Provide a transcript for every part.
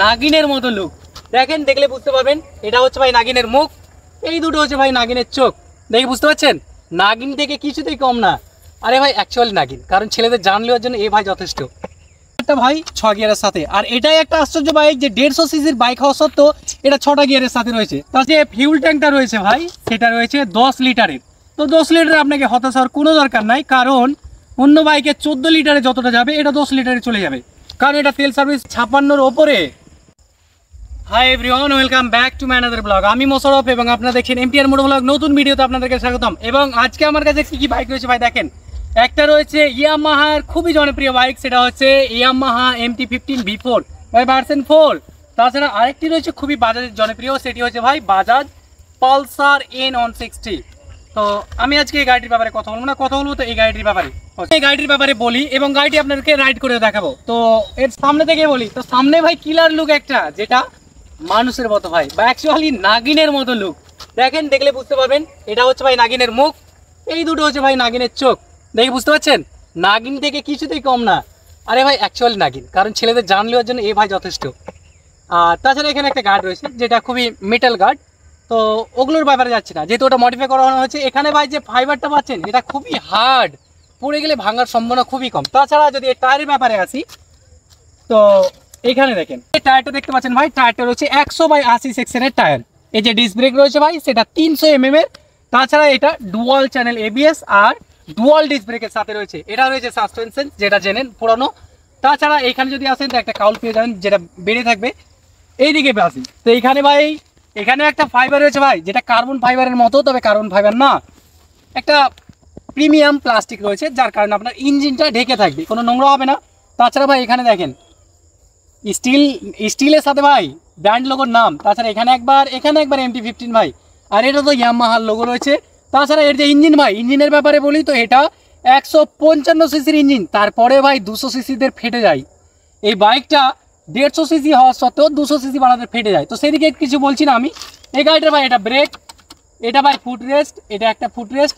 নাগিনের মতো লুক দেখেন, দেখলে বুঝতে পারবেন এটা হচ্ছে ভাই নাগিনের মুখ, এই দুটো হচ্ছে ভাই নাগিনের চোখ। দেখে বুঝতে পারছেন নাগিন থেকে কিছুতেই কম না। আরে ভাই অ্যাকচুয়ালি নাগিন, কারণ ছেলেদের জান নেওয়ার জন্য এই ভাই যথেষ্ট। একটা ভাই 6 গিয়ারের সাথে, আর এটাই একটা আশ্চর্য বাইক যে 150 সিসির বাইক হওয়া সত্ত্বেও এটা 6টা গিয়ারের সাথে রয়েছে। তার যে ফিউল ট্যাঙ্কটা রয়েছে ভাই সেটা রয়েছে 10 লিটারের। তো 10 লিটারে আপনাকে হতাশ হওয়ার কোনো দরকার নাই, কারণ অন্য বাইকে 14 লিটারে যতটা যাবে এটা 10 লিটারে চলে যাবে, কারণ এটা তেল সার্ভিস 56-র ওপরে। Hi everyone, welcome back to my another blog. আমি মোশাররফ এবং আপনারা দেখছেন এমটিআর মোটো ব্লগ। নতুন ভিডিওতে আপনাদেরকে স্বাগতম। এবং আজকে আমার কাছে কি কি বাইক রয়েছে ভাই দেখেন। একটা রয়েছে ইয়ামাহার খুবই জনপ্রিয় বাইক, সেটা হচ্ছে ইয়ামাহা MT-15 V4 ভাই ভার্সন 4। তাছাড়া আরেকটি রয়েছে খুবই বাজাজের জনপ্রিয়, সেটি হচ্ছে ভাই বাজাজ পালসার N160। তো আমি আজকে এই গাড়িটির ব্যাপারে কথা বলবো তো এই গাড়িটির ব্যাপারে বলি এবং গাড়িটি আপনাদেরকে রাইড করে দেখাবো। তো এর সামনে থেকে বলি, তো সামনে ভাই কিলার লুক একটা, যেটা মানুষের মতো ভাই বা অ্যাকচুয়ালি নাগিনের মতো লুক দেখেন, দেখলে বুঝতে পারবেন এটা হচ্ছে ভাই নাগিনের মুখ, এই দুটো হচ্ছে ভাই নাগিনের চোখ। দেখে বুঝতে পারছেন নাগিন থেকে কিছুতেই কম না। আরে ভাই অ্যাকচুয়ালি নাগিন, কারণ ছেলেদের জান নেওয়ার জন্য এই ভাই যথেষ্ট। আর তাছাড়া এখানে একটা গার্ড রয়েছে যেটা খুবই মেটাল গার্ড, তো ওগুলোর ব্যাপারে যাচ্ছে না, যেহেতু ওটা মডিফাই করানো হয়েছে। এখানে ভাই যে ফাইবারটা পাচ্ছেন এটা খুবই হার্ড, পড়ে গেলে ভাঙার সম্ভাবনা খুবই কম। তাছাড়া যদি এই টায়ারের ব্যাপারে আসি, তো এখানে দেখেন এই টায়ারটা দেখতে পাচ্ছেন ভাই, টায়ারটা রয়েছে 100/80 সেকশনের টায়ার। এই যে ডিস্ক ব্রেক রয়েছে ভাই সেটা 300 mm এর। তাছাড়া এটা ডুয়াল চ্যানেল ABS আর ডুয়াল ডিস্ক ব্রেকের সাথে রয়েছে। এটা রয়েছে সাসপেনশন, যেটা জেনেন পুরনো। তাছাড়া এখানে যদি আসেন তো একটা কাউল পেয়ে যাবেন, যেটা বেড়ে থাকবে। এইদিকে আসি তো এখানে ভাই এখানে একটা ফাইবার রয়েছে ভাই, যেটা কার্বন ফাইবারের মতো, তবে কার্বন ফাইবার না, একটা প্রিমিয়াম প্লাস্টিক রয়েছে, যার কারণে আপনার ইঞ্জিনটা ঢেকে থাকবে, কোনো নোংরা হবে না। তাছাড়া ভাই এখানে দেখেন স্টিলের সাথে ভাই ব্র্যান্ড লোগোর নাম। তাছাড়া এখানে একবার MT-15 ভাই, আর এটা তো ইয়ামাহার লোগো রয়েছে। তাছাড়া এর যে ইঞ্জিন ভাই, ইঞ্জিনের ব্যাপারে বলি তো এটা 155 সিসির ইঞ্জিন, তারপরে ভাই 200 সিসিদের ফেটে যায়। এই বাইকটা 150 সিসি হওয়া সত্ত্বেও 200 সিসি বানাতে ফেটে যায়, তো সেদিকে কিছু বলছি না আমি। এই গাড়িটা ভাই এটা ব্রেক, এটা ভাই ফুট রেস্ট, এটা একটা ফুট রেস্ট,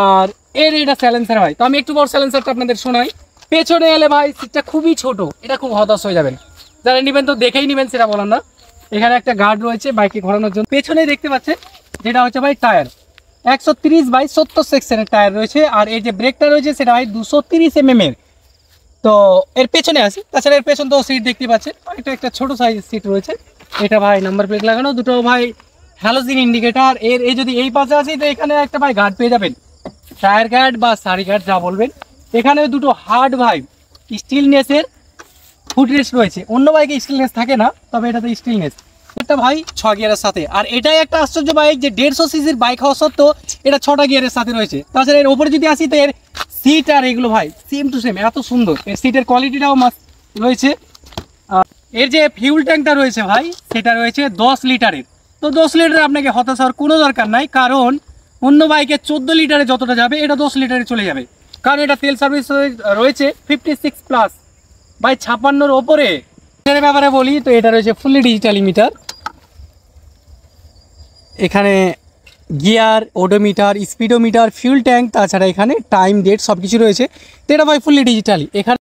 আর এটা স্যালেন্সার ভাই। তো আমি একটু বড় স্যালেন্সারটা আপনাদের শোনাই। পেছনে এলে ভাই সিটটা খুবই ছোট, এটা খুব হতাশ হয়ে যাবেন। যারা নেবেন তো দেখেই নেবেন, সেটা বলার না। এখানে একটা গার্ড রয়েছে বাইকে ঘোরানোর জন্য। পেছনে দেখতে পাচ্ছেন যেটা হচ্ছে ভাই টায়ার 130/70 সেকশনের টায়ার রয়েছে, আর এই যে ব্রেকটা রয়েছে সেটা ভাই 230 mm এর। তো এর পেছনে আসি, তাছাড়া এর পেছন তো সিট দেখতে পাচ্ছেন, এটা একটা ছোট সাইজের সিট রয়েছে। এটা ভাই নাম্বার প্লেট লাগানো, দুটো ভাই হ্যালোজিন ইন্ডিকেটার। এই যদি এই পাশে আসি তো এখানে একটা ভাই গার্ড পেয়ে যাবেন, টায়ার গার্ড বা সারি গার্ড যা বলবেন। এখানে দুটো হার্ড ভাই স্টিলনেসের ফুটরেস্ট রয়েছে, অন্য বাইকে স্টিলনেস থাকে না, তবে এটাতে স্টিলনেস। একটা ভাই 6 গিয়ারের সাথে, আর এটাই একটা আশ্চর্য বাইক যে 150 সিসির বাইক হওয়া সত্ত্বেও এটা 6টা গিয়ারের সাথে রয়েছে। তাছাড়া এর ওপরে যদি আসি তো এর সিট আর এগুলো ভাই সেম টু সেম, এত সুন্দর। এর সিটের কোয়ালিটিটাও মাস্ট রয়েছে। এর যে ফিউল ট্যাঙ্কটা রয়েছে ভাই সেটা রয়েছে 10 লিটারের। তো 10 লিটারে আপনাকে হতাশ হওয়ার কোনো দরকার নাই, কারণ অন্য বাইকে 14 লিটারে যতটা যাবে এটা 10 লিটারে চলে যাবে, কারণ এটা তেল সার্ভিস রয়েছে 56+ ভাই 56-র ওপরে। এর ব্যাপারে বলি তো এটা রয়েছে ফুললি ডিজিটাল মিটার, এখানে gear, odometer, speedometer, fuel tank, তাছাড়া এখানে টাইম, ডেট সব কিছু রয়েছে। তো এটা ভাই ফুললি ডিজিটালি। এখানে